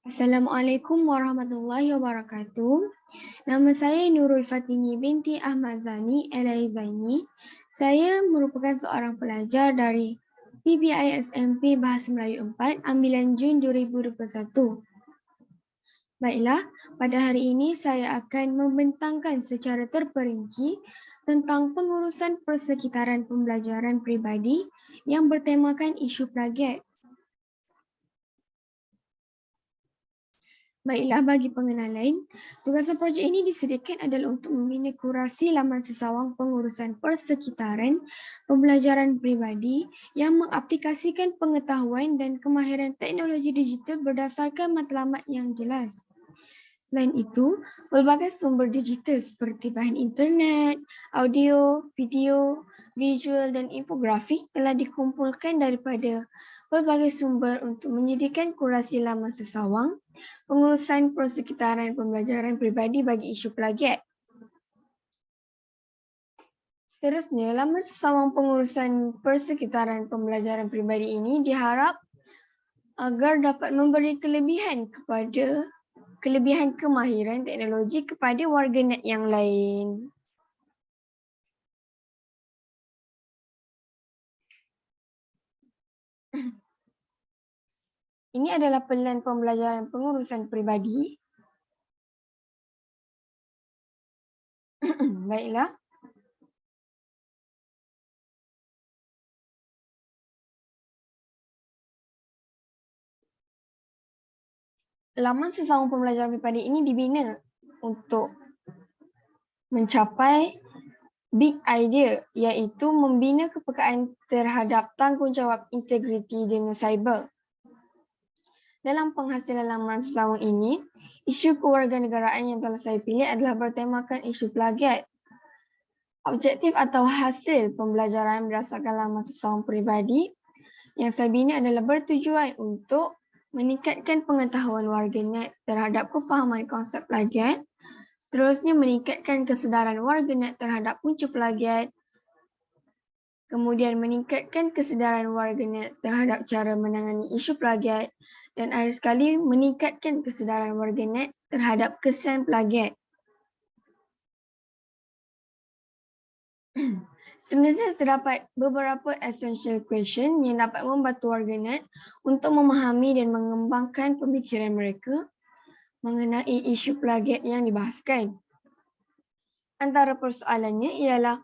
Assalamualaikum warahmatullahi wabarakatuh. Nama saya Nurul Fatini binti Ahmad Zani Al-Zaini. Saya merupakan seorang pelajar dari PBISMP Bahasa Melayu 4 ambilan Jun 2021. Baiklah, pada hari ini saya akan membentangkan secara terperinci tentang pengurusan persekitaran pembelajaran peribadi yang bertemakan isu plagiat. Baiklah, bagi pengenalan, tugasan projek ini disediakan adalah untuk membina kurasi laman sesawang pengurusan persekitaran pembelajaran peribadi yang mengaplikasikan pengetahuan dan kemahiran teknologi digital berdasarkan matlamat yang jelas. Selain itu, pelbagai sumber digital seperti bahan internet, audio, video, visual dan infografik telah dikumpulkan daripada pelbagai sumber untuk menyediakan kurasi laman sesawang pengurusan persekitaran pembelajaran peribadi bagi isu plagiat. Seterusnya, laman sesawang pengurusan persekitaran pembelajaran peribadi ini diharap agar dapat memberi kelebihan kemahiran teknologi kepada warganet yang lain. Ini adalah pelan pembelajaran pengurusan peribadi. Baiklah. Laman sesawang pembelajaran peribadi ini dibina untuk mencapai big idea, iaitu membina kepekaan terhadap tanggungjawab integriti dunia cyber. Dalam penghasilan laman sesawang ini, isu kewarganegaraan yang telah saya pilih adalah bertemakan isu plagiat. Objektif atau hasil pembelajaran berdasarkan laman sesawang peribadi yang saya bina adalah bertujuan untuk meningkatkan pengetahuan warganet terhadap kefahaman konsep plagiat, seterusnya meningkatkan kesedaran warganet terhadap punca plagiat, kemudian meningkatkan kesedaran warganet terhadap cara menangani isu plagiat, dan akhir sekali meningkatkan kesedaran warganet terhadap kesan plagiat. Sebenarnya terdapat beberapa essential question yang dapat membantu warganet untuk memahami dan mengembangkan pemikiran mereka mengenai isu plagiat yang dibahaskan. Antara persoalannya ialah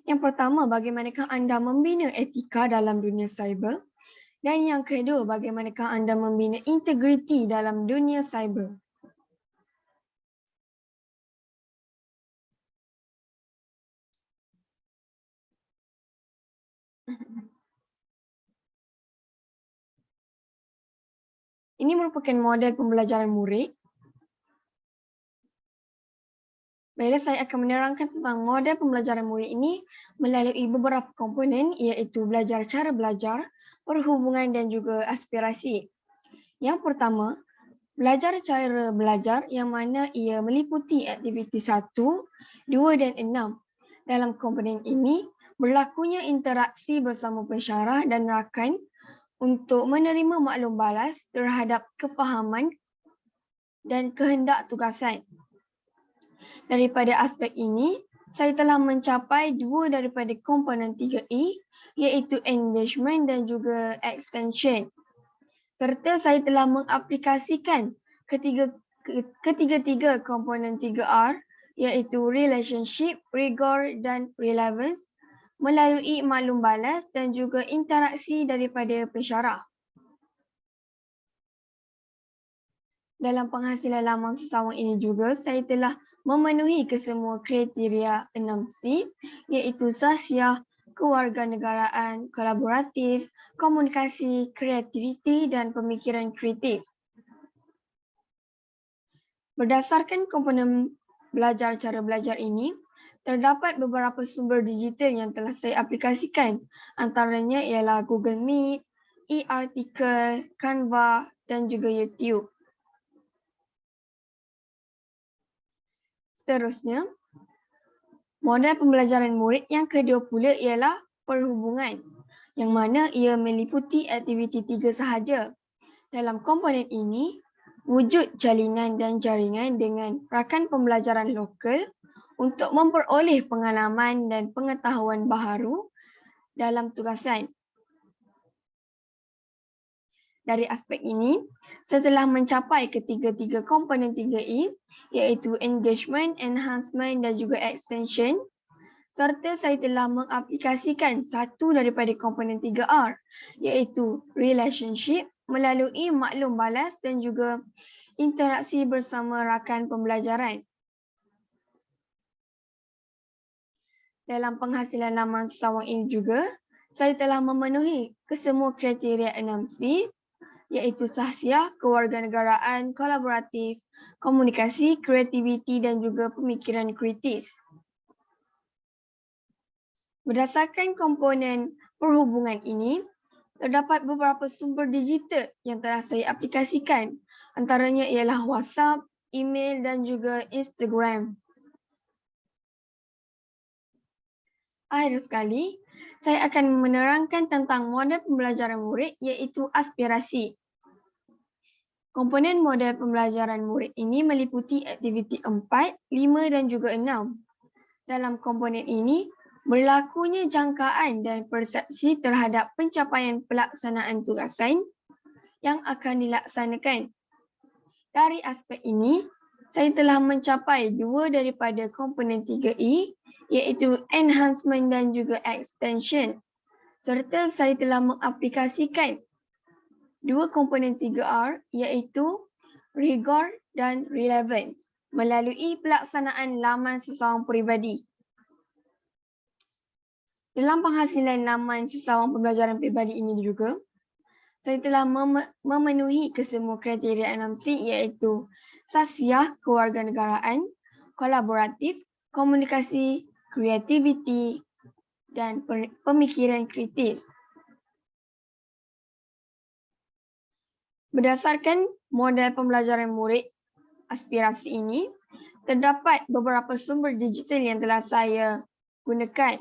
yang pertama, bagaimanakah anda membina etika dalam dunia cyber? Dan yang kedua, bagaimanakah anda membina integriti dalam dunia cyber? Ini merupakan model pembelajaran murid. Baiklah, saya akan menerangkan tentang model pembelajaran murid ini melalui beberapa komponen, iaitu belajar cara belajar, perhubungan dan juga aspirasi. Yang pertama, belajar cara belajar yang mana ia meliputi aktiviti 1, 2 dan 6. Dalam komponen ini, berlakunya interaksi bersama pensyarah dan rakan untuk menerima maklum balas terhadap kefahaman dan kehendak tugasan. Daripada aspek ini, saya telah mencapai 2 daripada komponen 3E, iaitu engagement dan juga extension. Serta saya telah mengaplikasikan ketiga-tiga komponen 3R, iaitu relationship, rigor dan relevance melalui maklum balas dan juga interaksi daripada pensyarah. Dalam penghasilan laman sesawang ini juga, saya telah memenuhi kesemua kriteria 6C, iaitu sahsiah, kewarganegaraan, kolaboratif, komunikasi, kreativiti dan pemikiran kritis. Berdasarkan komponen belajar cara belajar ini, terdapat beberapa sumber digital yang telah saya aplikasikan. Antaranya ialah Google Meet, e-artikel, Canva dan juga YouTube. Seterusnya, model pembelajaran murid yang kedua pula ialah perhubungan, yang mana ia meliputi aktiviti 3 sahaja. Dalam komponen ini, wujud jalinan dan jaringan dengan rakan pembelajaran lokal untuk memperoleh pengalaman dan pengetahuan baharu dalam tugasan. Dari aspek ini, setelah mencapai ketiga-tiga komponen 3E, iaitu engagement, enhancement dan juga extension, serta saya telah mengaplikasikan satu daripada komponen 3R, iaitu relationship, melalui maklum balas dan juga interaksi bersama rakan pembelajaran. Dalam penghasilan laman sesawang ini juga, saya telah memenuhi kesemua kriteria 6C, iaitu sahsiah, kewarganegaraan, kolaboratif, komunikasi, kreativiti dan juga pemikiran kritis. Berdasarkan komponen perhubungan ini, terdapat beberapa sumber digital yang telah saya aplikasikan. Antaranya ialah WhatsApp, email dan juga Instagram. Akhir sekali, saya akan menerangkan tentang model pembelajaran murid iaitu aspirasi. Komponen model pembelajaran murid ini meliputi aktiviti 4, 5 dan juga 6. Dalam komponen ini, berlakunya jangkaan dan persepsi terhadap pencapaian pelaksanaan tugasan yang akan dilaksanakan. Dari aspek ini, saya telah mencapai dua daripada komponen 3E, iaitu enhancement dan juga extension. Serta saya telah mengaplikasikan dua komponen 3R, iaitu rigor dan relevance, melalui pelaksanaan laman sesawang peribadi. Dalam penghasilan laman sesawang pembelajaran peribadi ini juga, saya telah memenuhi kesemua kriteria 6C, iaitu sahsiah, kewarganegaraan, kolaboratif, komunikasi, kreativiti dan pemikiran kritis. Berdasarkan model pembelajaran murid aspirasi ini, terdapat beberapa sumber digital yang telah saya gunakan.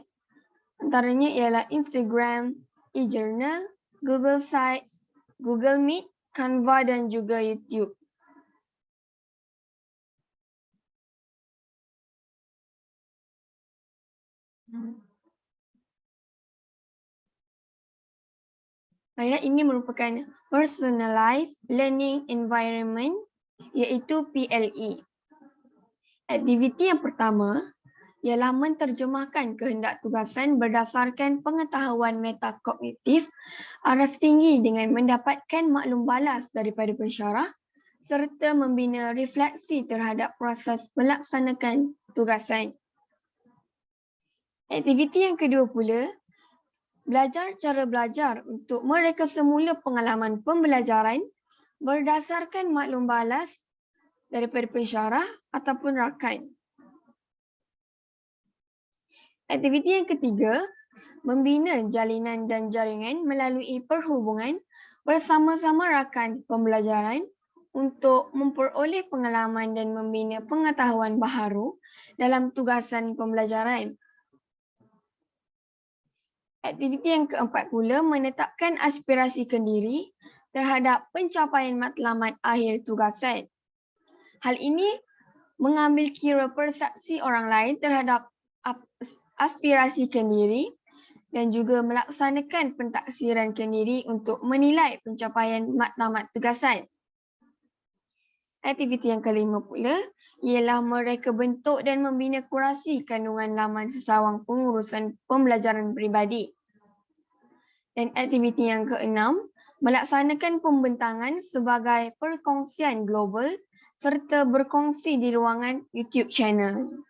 Antaranya ialah Instagram, e-journal, Google Sites, Google Meet, Canva dan juga YouTube. Baiklah, ini merupakan Personalized Learning Environment, iaitu PLE. Aktiviti yang pertama ialah menterjemahkan kehendak tugasan berdasarkan pengetahuan metakognitif aras tinggi dengan mendapatkan maklum balas daripada pensyarah serta membina refleksi terhadap proses melaksanakan tugasan. Aktiviti yang kedua pula, belajar cara belajar untuk mereka semula pengalaman pembelajaran berdasarkan maklum balas daripada pensyarah ataupun rakan. Aktiviti yang ketiga, membina jalinan dan jaringan melalui perhubungan bersama-sama rakan pembelajaran untuk memperoleh pengalaman dan membina pengetahuan baharu dalam tugasan pembelajaran. Aktiviti yang keempat pula menetapkan aspirasi kendiri terhadap pencapaian matlamat akhir tugasan. Hal ini mengambil kira persepsi orang lain terhadap aspirasi kendiri dan juga melaksanakan pentaksiran kendiri untuk menilai pencapaian matlamat tugasan. Aktiviti yang kelima pula ialah mereka bentuk dan membina kurasi kandungan laman sesawang pengurusan pembelajaran peribadi. Dan aktiviti yang keenam, melaksanakan pembentangan sebagai perkongsian global serta berkongsi di ruangan YouTube channel.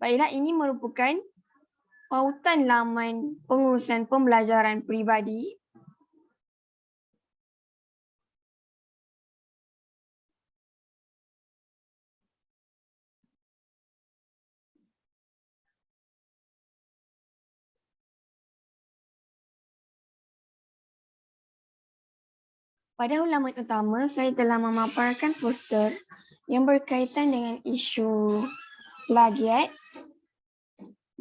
Baiklah, ini merupakan pautan laman pengurusan pembelajaran peribadi. Pada halaman utama, saya telah memaparkan poster yang berkaitan dengan isu plagiat,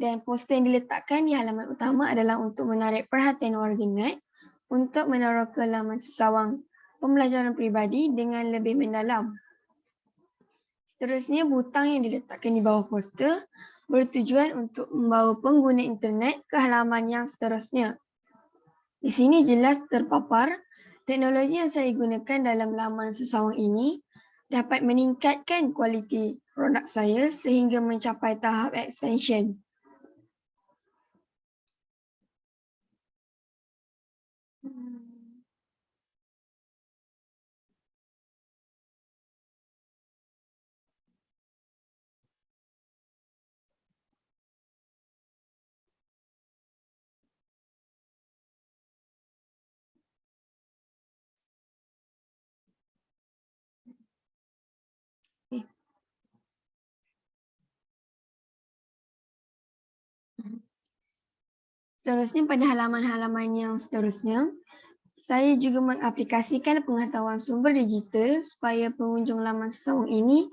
dan poster yang diletakkan di halaman utama adalah untuk menarik perhatian warganet untuk meneroka laman sesawang pembelajaran peribadi dengan lebih mendalam. Seterusnya, butang yang diletakkan di bawah poster bertujuan untuk membawa pengguna internet ke halaman yang seterusnya. Di sini jelas terpapar teknologi yang saya gunakan dalam laman sesawang ini dapat meningkatkan kualiti produk saya sehingga mencapai tahap extension. Seterusnya, pada halaman-halaman yang seterusnya, saya juga mengaplikasikan pengetahuan sumber digital supaya pengunjung laman sesawang ini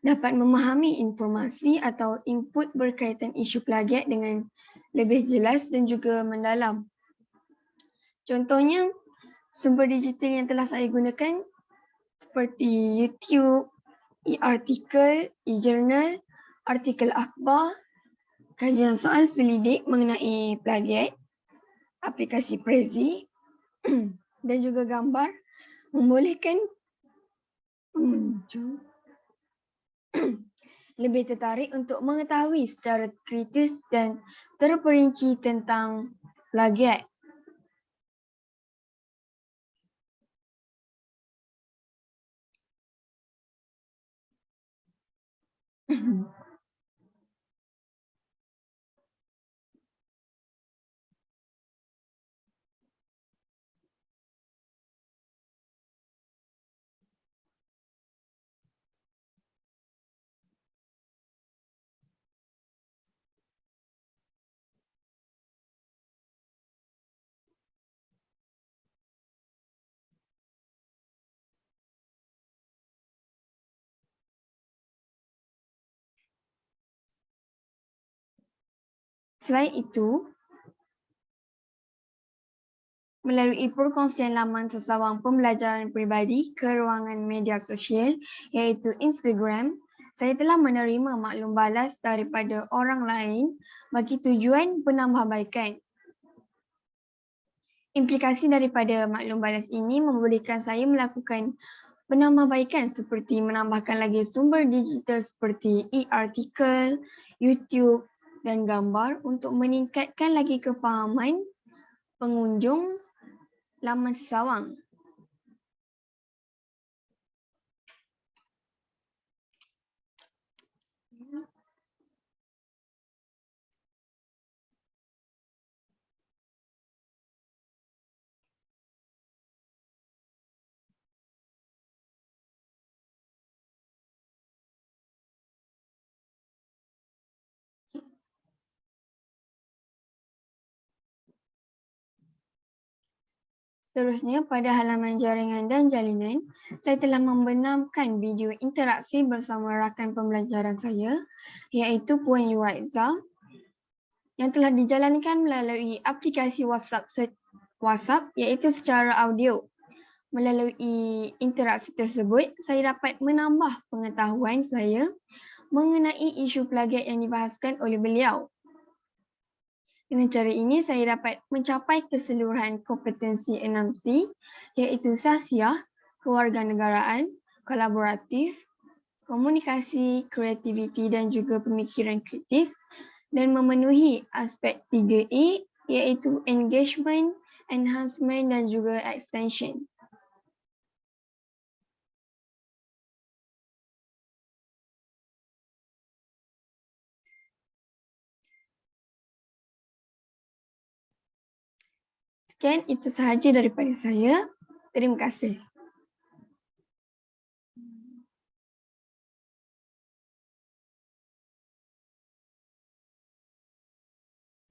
dapat memahami informasi atau input berkaitan isu plagiat dengan lebih jelas dan juga mendalam. Contohnya, sumber digital yang telah saya gunakan seperti YouTube, e-artikel, e-journal, artikel akhbar, kajian soal selidik mengenai plagiat, aplikasi Prezi dan juga gambar membolehkan pengunjung lebih tertarik untuk mengetahui secara kritis dan terperinci tentang plagiat. Selain itu, melalui perkongsian laman sesawang pembelajaran peribadi ke ruangan media sosial iaitu Instagram, saya telah menerima maklum balas daripada orang lain bagi tujuan penambahbaikan. Implikasi daripada maklum balas ini membolehkan saya melakukan penambahbaikan seperti menambahkan lagi sumber digital seperti e-artikel, YouTube dan gambar untuk meningkatkan lagi kefahaman pengunjung laman sesawang. Seterusnya, pada halaman jaringan dan jalinan, saya telah membenamkan video interaksi bersama rakan pembelajaran saya, iaitu Puan Yuraiza, yang telah dijalankan melalui aplikasi WhatsApp iaitu secara audio. Melalui interaksi tersebut, saya dapat menambah pengetahuan saya mengenai isu plagiat yang dibahaskan oleh beliau. Dengan cara ini, saya dapat mencapai keseluruhan kompetensi 6C, iaitu sahsiah, kewarganegaraan, kolaboratif, komunikasi, kreativiti dan juga pemikiran kritis dan memenuhi aspek 3E, iaitu engagement, enhancement dan juga extension. Sekian, itu sahaja daripada saya. Terima kasih.